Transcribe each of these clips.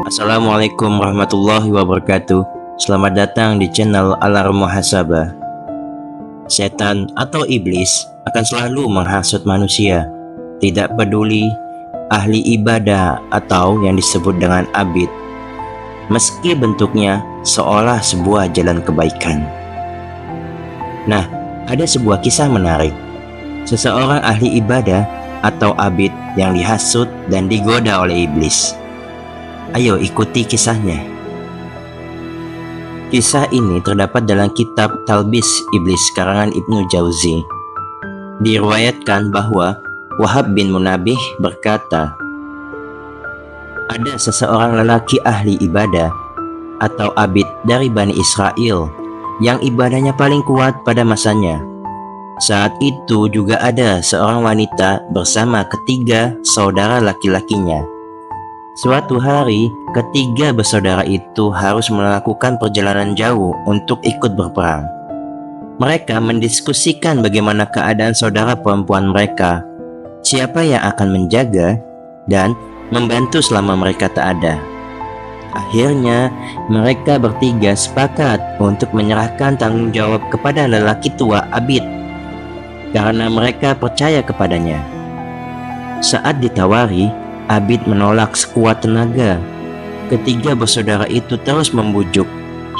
Assalamualaikum warahmatullahi wabarakatuh. Selamat datang di channel Alarm Muhasabah. Setan atau iblis akan selalu menghasut manusia, tidak peduli ahli ibadah atau yang disebut dengan abid, meski bentuknya seolah sebuah jalan kebaikan. Nah, ada sebuah kisah menarik. Seseorang ahli ibadah atau abid yang dihasut dan digoda oleh iblis. Ayo ikuti kisahnya. Kisah ini terdapat dalam kitab Talbis Iblis karangan Ibnu Jauzi. Diriwayatkan bahwa Wahab bin Munabih berkata, ada seseorang lelaki ahli ibadah atau abid dari Bani Israel yang ibadahnya paling kuat pada masanya. Saat itu juga ada seorang wanita bersama ketiga saudara laki-lakinya. Suatu hari, ketiga bersaudara itu harus melakukan perjalanan jauh untuk ikut berperang. Mereka mendiskusikan bagaimana keadaan saudara perempuan mereka, siapa yang akan menjaga dan membantu selama mereka tak ada. Akhirnya, mereka bertiga sepakat untuk menyerahkan tanggung jawab kepada lelaki tua abid, karena mereka percaya kepadanya. Saat ditawari, abid menolak sekuat tenaga. Ketiga bersaudara itu terus membujuk,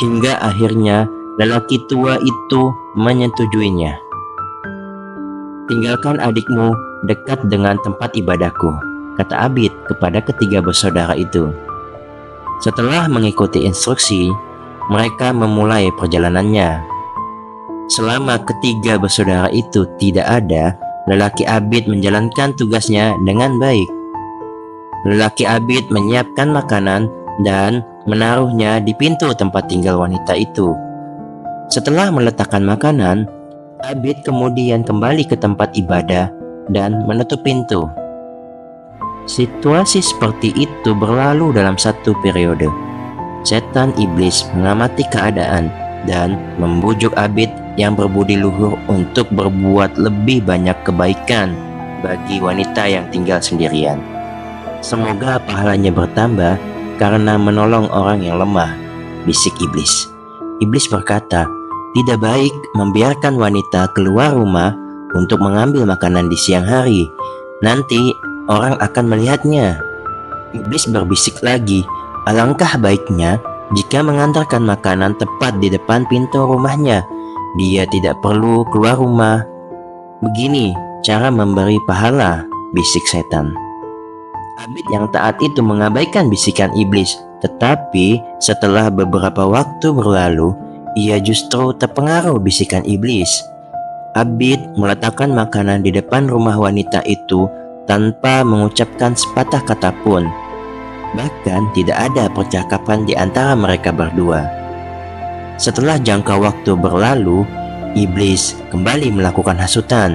hingga akhirnya lelaki tua itu menyetujuinya. Tinggalkan adikmu dekat dengan tempat ibadahku, kata abid kepada ketiga bersaudara itu. Setelah mengikuti instruksi, mereka memulai perjalanannya. Selama ketiga bersaudara itu tidak ada, lelaki abid menjalankan tugasnya dengan baik. Lelaki abid menyiapkan makanan dan menaruhnya di pintu tempat tinggal wanita itu. Setelah meletakkan makanan, abid kemudian kembali ke tempat ibadah dan menutup pintu. Situasi seperti itu berlalu dalam satu periode. Setan iblis mengamati keadaan dan membujuk abid yang berbudi luhur untuk berbuat lebih banyak kebaikan bagi wanita yang tinggal sendirian. Semoga pahalanya bertambah karena menolong orang yang lemah, bisik iblis. Iblis berkata, tidak baik membiarkan wanita keluar rumah untuk mengambil makanan di siang hari. Nanti orang akan melihatnya. Iblis berbisik lagi, alangkah baiknya jika mengantarkan makanan tepat di depan pintu rumahnya. Dia tidak perlu keluar rumah. Begini cara memberi pahala, bisik setan. Abid yang taat itu mengabaikan bisikan iblis, tetapi setelah beberapa waktu berlalu, ia justru terpengaruh bisikan iblis. Abid meletakkan makanan di depan rumah wanita itu tanpa mengucapkan sepatah kata pun. Bahkan tidak ada percakapan di antara mereka berdua. Setelah jangka waktu berlalu, iblis kembali melakukan hasutan.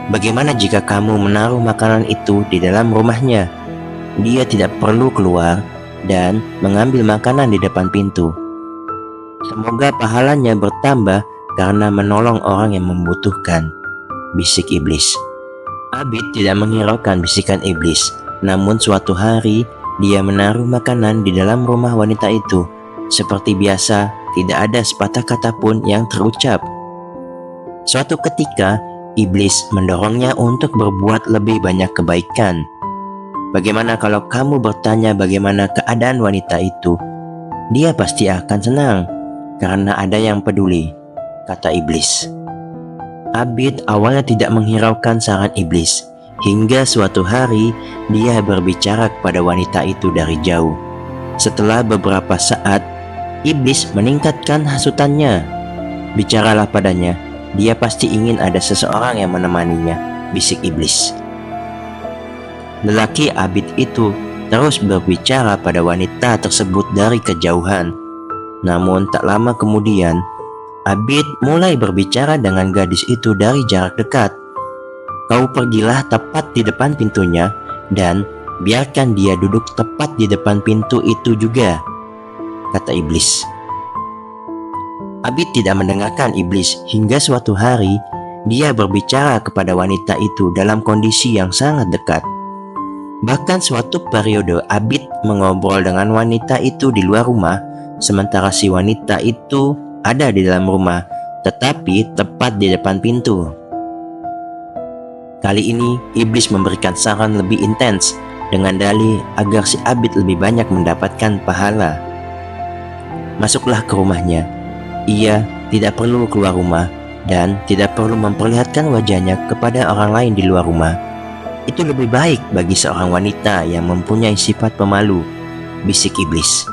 Bagaimana jika kamu menaruh makanan itu di dalam rumahnya? Dia tidak perlu keluar dan mengambil makanan di depan pintu. Semoga pahalanya bertambah karena menolong orang yang membutuhkan, bisik iblis. Abid tidak menghiraukan bisikan iblis, namun suatu hari dia menaruh makanan di dalam rumah wanita itu. Seperti biasa, tidak ada sepatah kata pun yang terucap. Suatu ketika, iblis mendorongnya untuk berbuat lebih banyak kebaikan. Bagaimana kalau kamu bertanya bagaimana keadaan wanita itu? Dia pasti akan senang karena ada yang peduli, kata iblis. Abid awalnya tidak menghiraukan saran iblis, hingga suatu hari dia berbicara kepada wanita itu dari jauh. Setelah beberapa saat, iblis meningkatkan hasutannya. Bicaralah padanya. Dia pasti ingin ada seseorang yang menemaninya, bisik iblis. Lelaki abid itu terus berbicara pada wanita tersebut dari kejauhan. Namun tak lama kemudian, abid mulai berbicara dengan gadis itu dari jarak dekat. Kau pergilah tepat di depan pintunya dan biarkan dia duduk tepat di depan pintu itu juga, kata iblis. Abid tidak mendengarkan iblis hingga suatu hari dia berbicara kepada wanita itu dalam kondisi yang sangat dekat. Bahkan suatu periode Abid mengobrol dengan wanita itu di luar rumah, sementara si wanita itu ada di dalam rumah, tetapi tepat di depan pintu. Kali ini iblis memberikan saran lebih intens dengan dalih agar si Abid lebih banyak mendapatkan pahala. Masuklah ke rumahnya. Ia tidak perlu keluar rumah dan tidak perlu memperlihatkan wajahnya kepada orang lain di luar rumah. Itu lebih baik bagi seorang wanita yang mempunyai sifat pemalu, bisik iblis.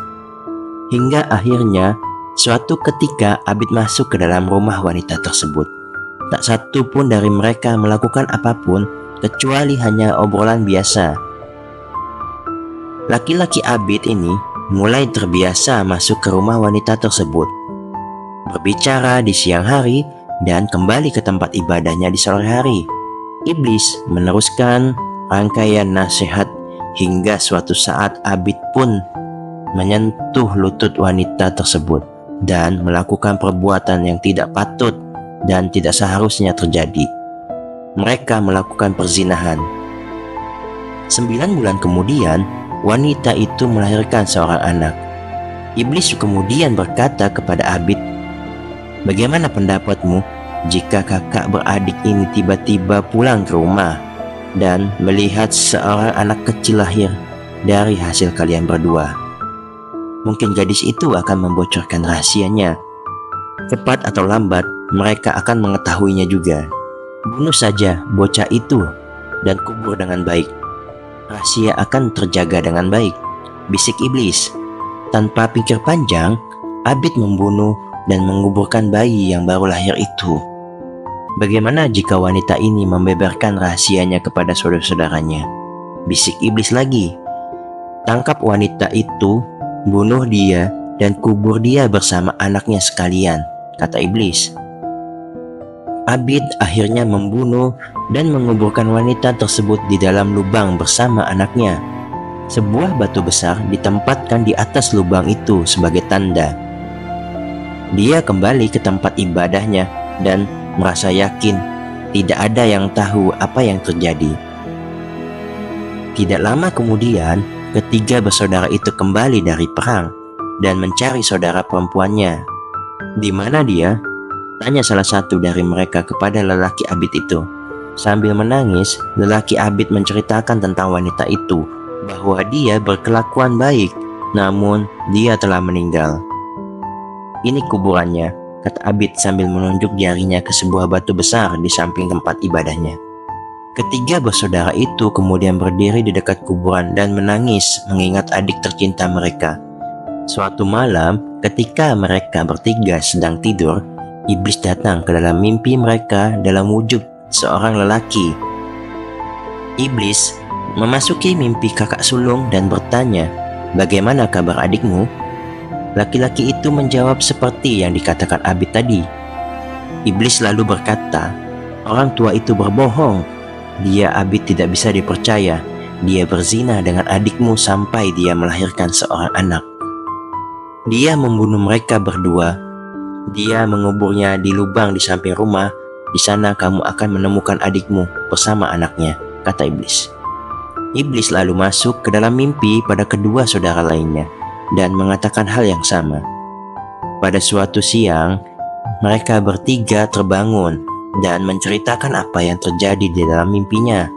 Hingga akhirnya suatu ketika Abid masuk ke dalam rumah wanita tersebut. Tak satu pun dari mereka melakukan apapun kecuali hanya obrolan biasa. Laki-laki Abid ini mulai terbiasa masuk ke rumah wanita tersebut, berbicara di siang hari dan kembali ke tempat ibadahnya di sore hari. Iblis meneruskan rangkaian nasihat hingga suatu saat Abid pun menyentuh lutut wanita tersebut dan melakukan perbuatan yang tidak patut dan tidak seharusnya terjadi. Mereka melakukan perzinahan. 9 bulan kemudian, wanita itu melahirkan seorang anak. Iblis kemudian berkata kepada Abid, "Bagaimana pendapatmu jika kakak beradik ini tiba-tiba pulang ke rumah dan melihat seorang anak kecil lahir dari hasil kalian berdua? Mungkin gadis itu akan membocorkan rahasianya. Cepat atau lambat, mereka akan mengetahuinya juga. Bunuh saja bocah itu dan kubur dengan baik. Rahasia akan terjaga dengan baik," bisik iblis. Tanpa pikir panjang, Abid membunuh dan menguburkan bayi yang baru lahir itu. Bagaimana jika wanita ini membeberkan rahasianya kepada saudara-saudaranya? Bisik iblis lagi. "Tangkap wanita itu, bunuh dia, dan kubur dia bersama anaknya sekalian," kata iblis. Abid akhirnya membunuh dan menguburkan wanita tersebut di dalam lubang bersama anaknya. Sebuah batu besar ditempatkan di atas lubang itu sebagai tanda. Dia kembali ke tempat ibadahnya dan merasa yakin tidak ada yang tahu apa yang terjadi. Tidak lama kemudian, ketiga bersaudara itu kembali dari perang dan mencari saudara perempuannya. "Di mana dia?" tanya salah satu dari mereka kepada lelaki Abid itu. Sambil menangis, lelaki Abid menceritakan tentang wanita itu, bahwa dia berkelakuan baik, namun dia telah meninggal. "Ini kuburannya," kata Abid sambil menunjuk jarinya ke sebuah batu besar di samping tempat ibadahnya. Ketiga bersaudara itu kemudian berdiri di dekat kuburan dan menangis mengingat adik tercinta mereka. Suatu malam, ketika mereka bertiga sedang tidur, iblis datang ke dalam mimpi mereka dalam wujud seorang lelaki. Iblis memasuki mimpi kakak sulung dan bertanya, "Bagaimana kabar adikmu?" Laki-laki itu menjawab seperti yang dikatakan Abid tadi. Iblis lalu berkata, "Orang tua itu berbohong. Dia Abid tidak bisa dipercaya. Dia berzina dengan adikmu sampai dia melahirkan seorang anak. Dia membunuh mereka berdua. Dia menguburnya di lubang di samping rumah. Di sana kamu akan menemukan adikmu bersama anaknya," kata iblis. Iblis lalu masuk ke dalam mimpi pada kedua saudara lainnya dan mengatakan hal yang sama. Pada suatu siang, mereka bertiga terbangun dan menceritakan apa yang terjadi di dalam mimpinya.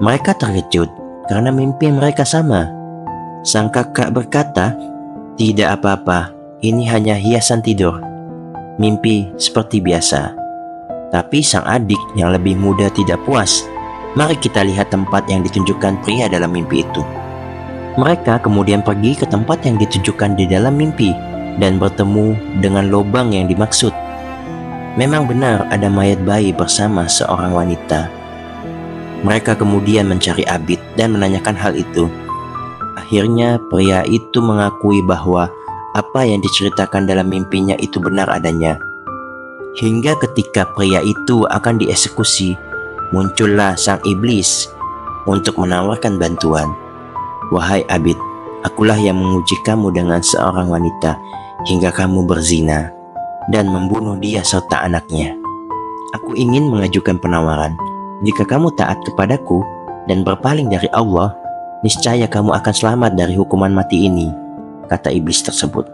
Mereka terkejut karena mimpi mereka sama. Sang kakak berkata, "Tidak apa-apa, ini hanya hiasan tidur. Mimpi seperti biasa." Tapi sang adik yang lebih muda tidak puas. "Mari kita lihat tempat yang ditunjukkan pria dalam mimpi itu." Mereka kemudian pergi ke tempat yang ditunjukkan di dalam mimpi dan bertemu dengan lubang yang dimaksud. Memang benar ada mayat bayi bersama seorang wanita. Mereka kemudian mencari Abid dan menanyakan hal itu. Akhirnya pria itu mengakui bahwa apa yang diceritakan dalam mimpinya itu benar adanya. Hingga ketika pria itu akan dieksekusi, muncullah sang iblis untuk menawarkan bantuan. "Wahai Abid, akulah yang menguji kamu dengan seorang wanita hingga kamu berzina dan membunuh dia serta anaknya. Aku ingin mengajukan penawaran. Jika kamu taat kepadaku dan berpaling dari Allah, niscaya kamu akan selamat dari hukuman mati ini, kata iblis tersebut.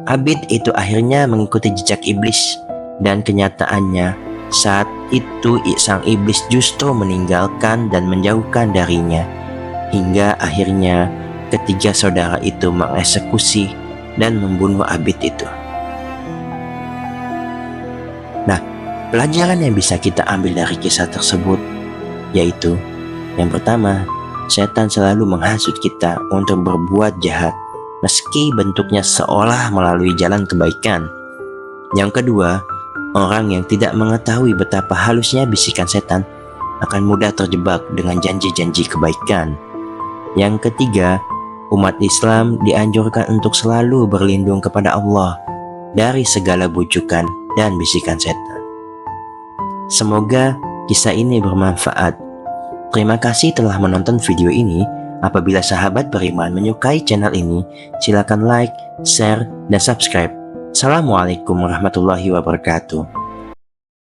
Abid itu akhirnya mengikuti jejak iblis, dan kenyataannya saat itu sang iblis justru meninggalkan dan menjauhkan darinya, hingga akhirnya ketiga saudara itu mengeksekusi dan membunuh Abid itu. Nah, pelajaran yang bisa kita ambil dari kisah tersebut yaitu yang pertama, setan selalu menghasut kita untuk berbuat jahat meski bentuknya seolah melalui jalan kebaikan. Yang kedua, orang yang tidak mengetahui betapa halusnya bisikan setan akan mudah terjebak dengan janji-janji kebaikan. Yang ketiga, umat Islam dianjurkan untuk selalu berlindung kepada Allah dari segala bujukan dan bisikan setan. Semoga kisah ini bermanfaat. Terima kasih telah menonton video ini. Apabila sahabat beriman menyukai channel ini, silakan like, share, dan subscribe. Assalamualaikum warahmatullahi wabarakatuh.